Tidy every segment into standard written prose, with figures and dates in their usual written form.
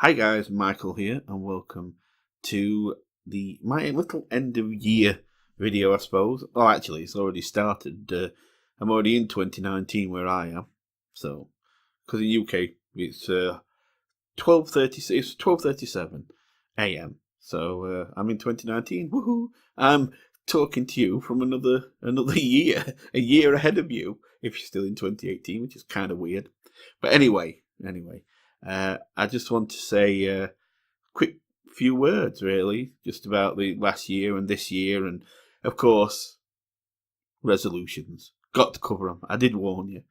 Hi guys, Michael here, and welcome to my little end of year video, I suppose. Oh, actually, it's already started. I'm already in 2019 where I am. So, because in UK it's 12:37 a.m. So I'm in 2019. Woohoo! I'm talking to you from another year, a year ahead of you. If you're still in 2018, which is kind of weird. But anyway. I just want to say a quick few words, really, just about the last year and this year, and of course, resolutions. Got to cover them. I did warn you.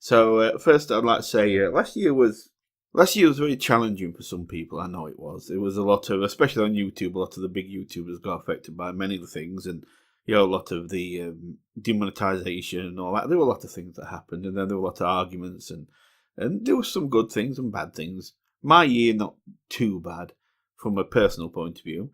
So first, I'd like to say last year was very challenging for some people. I know it was. It was a lot of, especially on YouTube, a lot of the big YouTubers got affected by many of the things, and a lot of the demonetization and all that. There were a lot of things that happened, and then there were a lot of arguments and there were some good things and bad things. My year, not too bad from a personal point of view.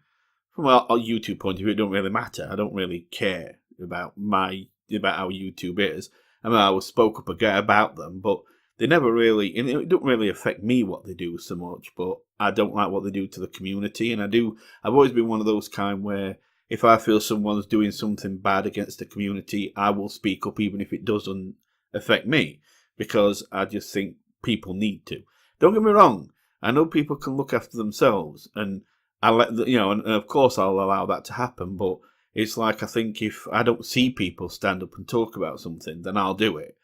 From a YouTube point of view, it don't really matter. I don't really care about how YouTube is. I mean, I was spoke up again about them, but they never really, and it don't really affect me what they do so much, but I don't like what they do to the community, and I've always been one of those kind where if I feel someone's doing something bad against the community, I will speak up even if it doesn't affect me, because I just think people need to. Don't get me wrong. I know people can look after themselves, and and of course I'll allow that to happen. But it's like, I think if I don't see people stand up and talk about something, then I'll do it.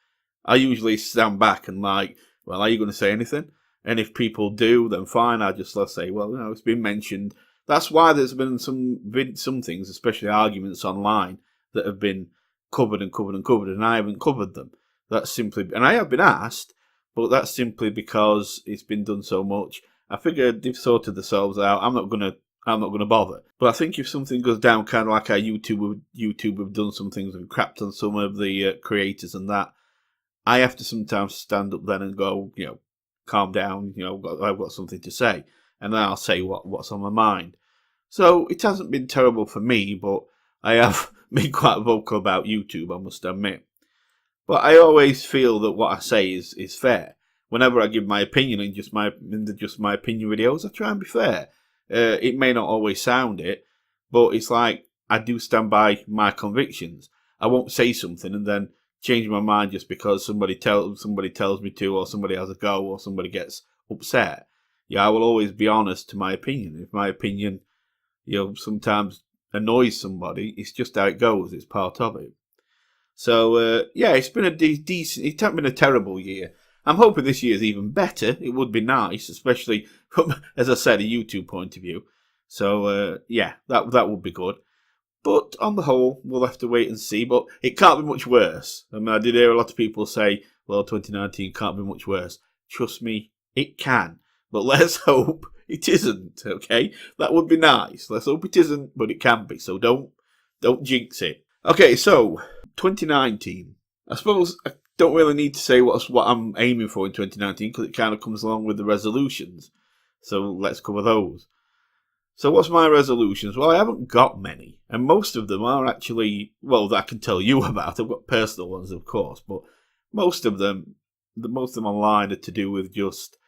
I usually stand back and like, well, are you going to say anything? And if people do, then fine. Let's say, well, it's been mentioned. That's why there's been some things, especially arguments online, that have been covered, and I haven't covered them. That's simply, and I have been asked, but that's simply because it's been done so much. I figured they've sorted themselves out. I'm not gonna bother. But I think if something goes down, kind of like how YouTube have done some things and crapped on some of the creators and that, I have to sometimes stand up then and go, calm down. I've got something to say, and then I'll say what's on my mind. So it hasn't been terrible for me, but I have been quite vocal about YouTube, I must admit. But I always feel that what I say is fair. Whenever I give my opinion in just my opinion videos, I try and be fair. It may not always sound it, but it's like I do stand by my convictions. I won't say something and then change my mind just because somebody tells me to, or somebody has a go, or somebody gets upset. I will always be honest to my opinion. If my opinion, sometimes annoys somebody, it's just how it goes. It's part of it. So, it's been a decent, it hasn't been a terrible year. I'm hoping this year's even better. It would be nice, especially from, as I said, a YouTube point of view. So, that would be good. But on the whole, we'll have to wait and see. But it can't be much worse. I mean, I did hear a lot of people say, well, 2019 can't be much worse. Trust me, it can. But let's hope it isn't, okay? That would be nice. Let's hope it isn't, but it can be. So don't jinx it. Okay, so 2019. I suppose I don't really need to say what I'm aiming for in 2019 because it kind of comes along with the resolutions. So let's cover those. So what's my resolutions? Well, I haven't got many, and most of them are actually, well, that I can tell you about. I've got personal ones, of course, but most of them online are to do with just,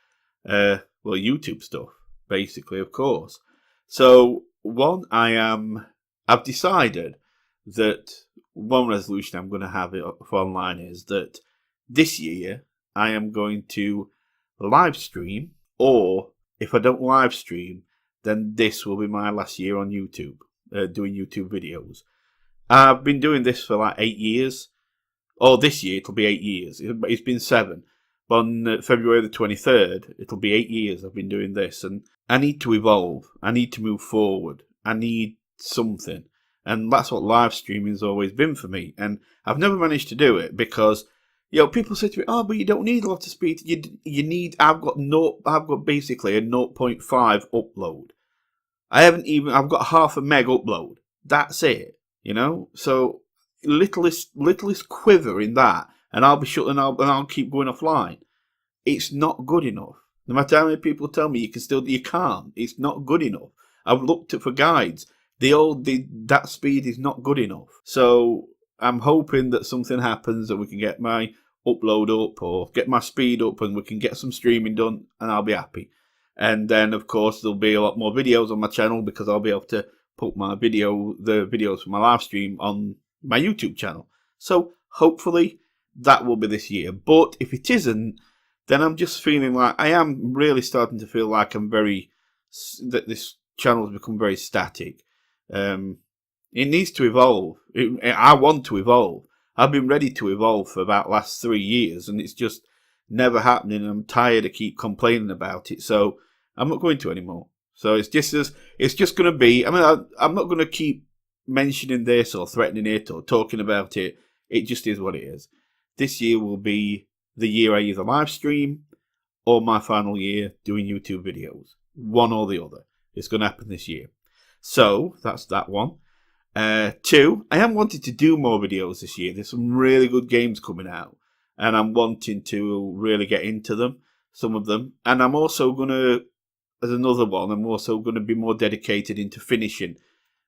YouTube stuff, basically, of course. So I've decided that one resolution I'm going to have for online is that this year I am going to live stream, or if I don't live stream, then this will be my last year on YouTube, doing YouTube videos. I've been doing this for like 8 years. Or this year it'll be 8 years. It's been 7. But on February the 23rd, it'll be 8 years I've been doing this. And I need to evolve. I need to move forward. I need something. And that's what live streaming has always been for me. And I've never managed to do it because, people say to me, oh, but you don't need a lot of speed. I've got basically a 0.5 upload. I've got half a meg upload. That's it, So littlest quiver in that, and I'll be shut, and I'll keep going offline. It's not good enough. No matter how many people tell me you can't. It's not good enough. I've looked for guides. That speed is not good enough. So I'm hoping that something happens that we can get my upload up or get my speed up and we can get some streaming done, and I'll be happy. And then, of course, there'll be a lot more videos on my channel because I'll be able to put the videos from my live stream on my YouTube channel. So hopefully that will be this year. But if it isn't, then I'm just feeling like I am really starting to feel like that this channel has become very static. It needs to evolve. I want to evolve. I've been ready to evolve for about the last 3 years, and it's just never happening. I'm tired of keep complaining about it, so I'm not going to anymore. So it's just going to be. I mean, I'm not going to keep mentioning this or threatening it or talking about it. It just is what it is. This year will be the year I either live stream or my final year doing YouTube videos. One or the other. It's going to happen this year. So that's that one. 2, I am wanting to do more videos this year. There's some really good games coming out, and I'm wanting to really get into them, some of them. And I'm also going to, as another one, I'm also going to be more dedicated into finishing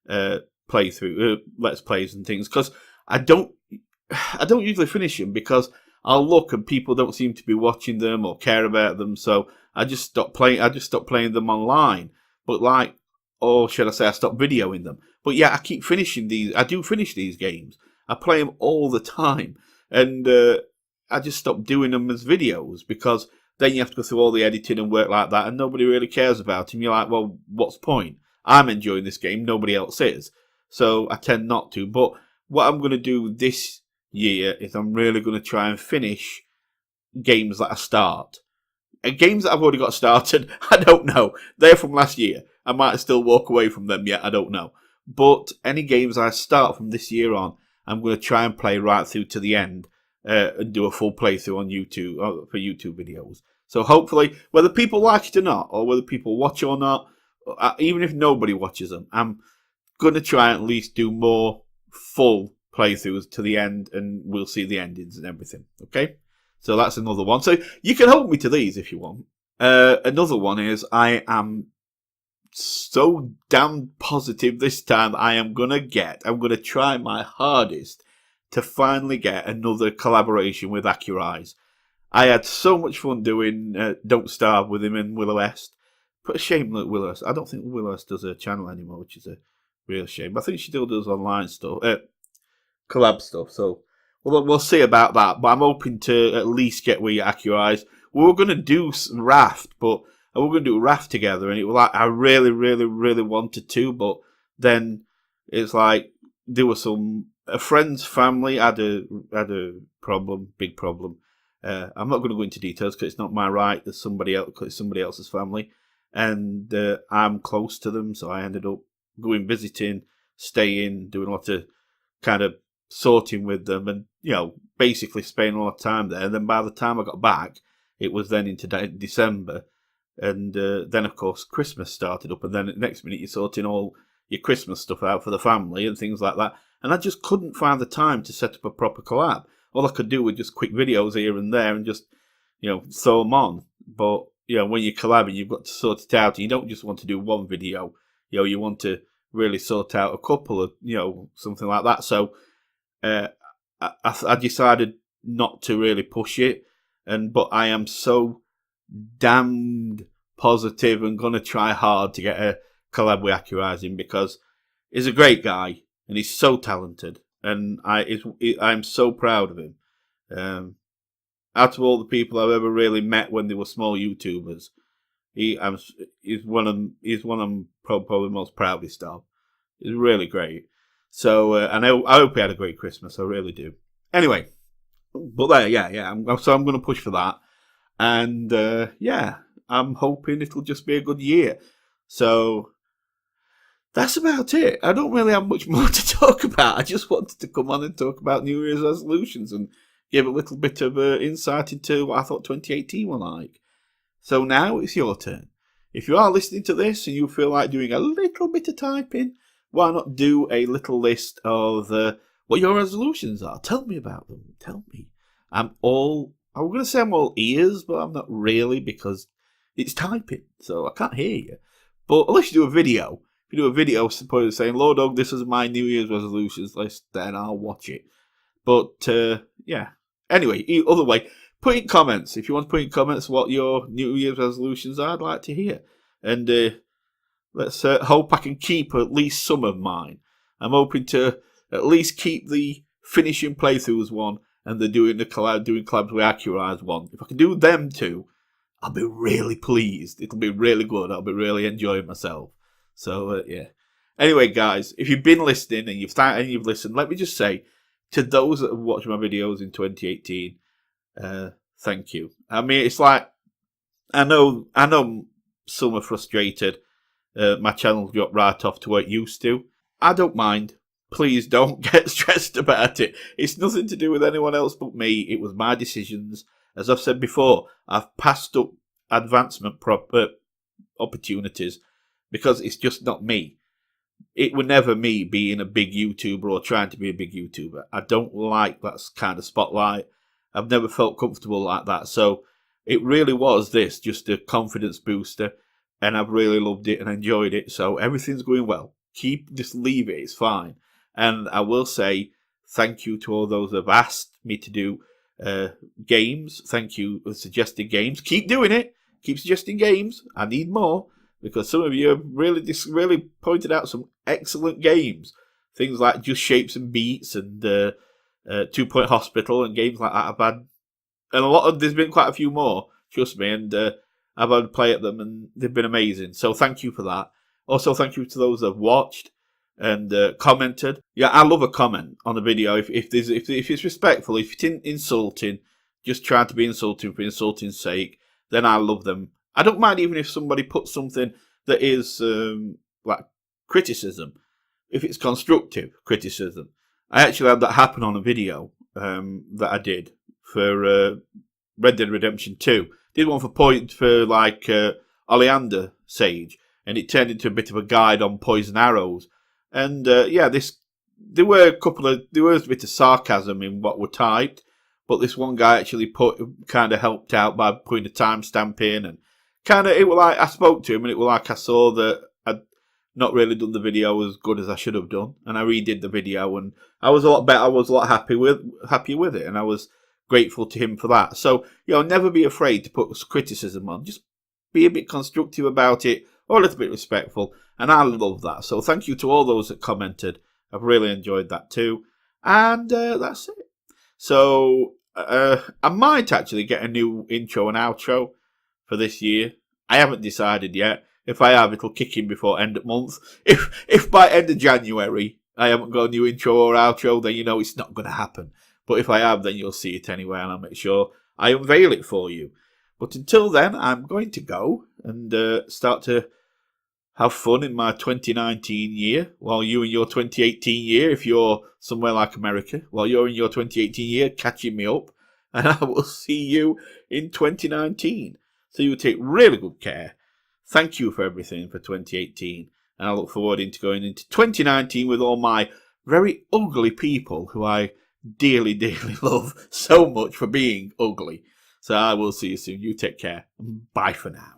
Let's Plays and things, because I don't usually finish them because I'll look and people don't seem to be watching them or care about them, so I just stop playing them online. But or should I say I stop videoing them. But yeah, I keep finishing these. I do finish these games. I play them all the time. And I just stop doing them as videos because then you have to go through all the editing and work like that, and nobody really cares about them. You're like, well, what's the point? I'm enjoying this game. Nobody else is. So I tend not to. But what I'm going to do this year is I'm really going to try and finish games that I start. Games that I've already got started, I don't know. They're from last year. I might still walk away from them yet, I don't know. But any games I start from this year on, I'm going to try and play right through to the end and do a full playthrough on YouTube for YouTube videos. So hopefully, whether people like it or not, or whether people watch or not, even if nobody watches them, I'm going to try and at least do more full playthroughs to the end, and we'll see the endings and everything. Okay? So that's another one. So you can hold me to these if you want. Another one is I am so damn positive this time I'm going to try my hardest to finally get another collaboration with Accurize. I had so much fun doing Don't Starve with him and Willow West. But a shame that Willow West, I don't think Willow West does a channel anymore, which is a real shame. But I think she still does online stuff, collab stuff. So we'll see about that. But I'm hoping to at least get with Accurize. We were going to do Raft, but we were going to do Raft together, and it was like I really, really, really wanted to, but then it's like there was a friend's family had a problem, big problem. I'm not going to go into details because it's not my right. There's somebody else, cause it's somebody else's family, and I'm close to them, so I ended up going visiting, staying, doing a lot of kind of sorting with them, and basically spending a lot of time there. And then by the time I got back, it was then into December. And then, of course, Christmas started up, and then the next minute you're sorting all your Christmas stuff out for the family and things like that. And I just couldn't find the time to set up a proper collab. All I could do was just quick videos here and there and just, throw them on. But, when you're collabing, you've got to sort it out. You don't just want to do one video. You want to really sort out a couple of, something like that. So I decided not to really push it. But I am so damned positive and going to try hard to get a collab with Accurize because he's a great guy and he's so talented, and I'm so proud of him. Out of all the people I've ever really met when they were small YouTubers, he's one I'm probably most proudest of. He's really great. So and I hope he had a great Christmas. I really do. Anyway, but there, yeah. So I'm going to push for that. And, I'm hoping it'll just be a good year. So, that's about it. I don't really have much more to talk about. I just wanted to come on and talk about New Year's resolutions and give a little bit of insight into what I thought 2018 were like. So now it's your turn. If you are listening to this and you feel like doing a little bit of typing, why not do a little list of what your resolutions are? Tell me about them. Tell me. I'm going to say I'm all ears, but I'm not really because it's typing, so I can't hear you. But unless you do a video, if you do a video supposedly saying, LordUg, this is my New Year's resolutions list, then I'll watch it. But, yeah. Anyway, other way, put in comments. If you want to put in comments what your New Year's resolutions are, I'd like to hear. And let's hope I can keep at least some of mine. I'm hoping to at least keep the finishing playthroughs one and doing collabs with Accurize one. If I can do them two, I'll be really pleased. It'll be really good. I'll be really enjoying myself. So yeah. Anyway, guys, if you've been listening and you've listened, let me just say to those that have watched my videos in 2018, thank you. I mean, it's like I know some are frustrated. My channel's got right off to what it used to. I don't mind. Please don't get stressed about it. It's nothing to do with anyone else but me. It was my decisions. As I've said before, I've passed up advancement opportunities because it's just not me. It was never me being a big YouTuber or trying to be a big YouTuber. I don't like that kind of spotlight. I've never felt comfortable like that. So it really was this, just a confidence booster. And I've really loved it and enjoyed it. So everything's going well. Just leave it. It's fine. And I will say thank you to all those that have asked me to do games. Thank you for suggesting games. Keep doing it. Keep suggesting games. I need more because some of you have really pointed out some excellent games. Things like Just Shapes and Beats and 2 Point Hospital and games like that I've had. And there's been quite a few more, trust me. And I've had to play at them and they've been amazing. So thank you for that. Also, thank you to those that have watched and commented. Yeah, I love a comment on the video if it's respectful, if it's insulting, just trying to be insulting for insulting's sake, then I love them. I don't mind even if somebody puts something that is like criticism, if it's constructive criticism. I actually had that happen on a video that I did for Red Dead Redemption 2. Did one for like Oleander Sage, and it turned into a bit of a guide on poison arrows. And yeah, there was a bit of sarcasm in what were typed, but this one guy actually kind of helped out by putting a timestamp in, and it was like I spoke to him, and it was like I saw that I'd not really done the video as good as I should have done, and I redid the video, and I was a lot better. I was a lot happier with it, and I was grateful to him for that. So never be afraid to put criticism on. Just be a bit constructive about it, or a little bit respectful, and I love that. So thank you to all those that commented. I've really enjoyed that too, and that's it. So I might actually get a new intro and outro for this year. I haven't decided yet. If I have, it'll kick in before end of month. If by end of January I haven't got a new intro or outro, then it's not going to happen. But if I have, then you'll see it anyway, and I'll make sure I unveil it for you. But until then, I'm going to go and start to have fun in my 2019 year, while you in your 2018 year, if you're somewhere like America, while you're in your 2018 year, catching me up. And I will see you in 2019. So you take really good care. Thank you for everything for 2018. And I look forward to going into 2019 with all my very ugly people who I dearly, dearly love so much for being ugly. So I will see you soon. You take care. Bye for now.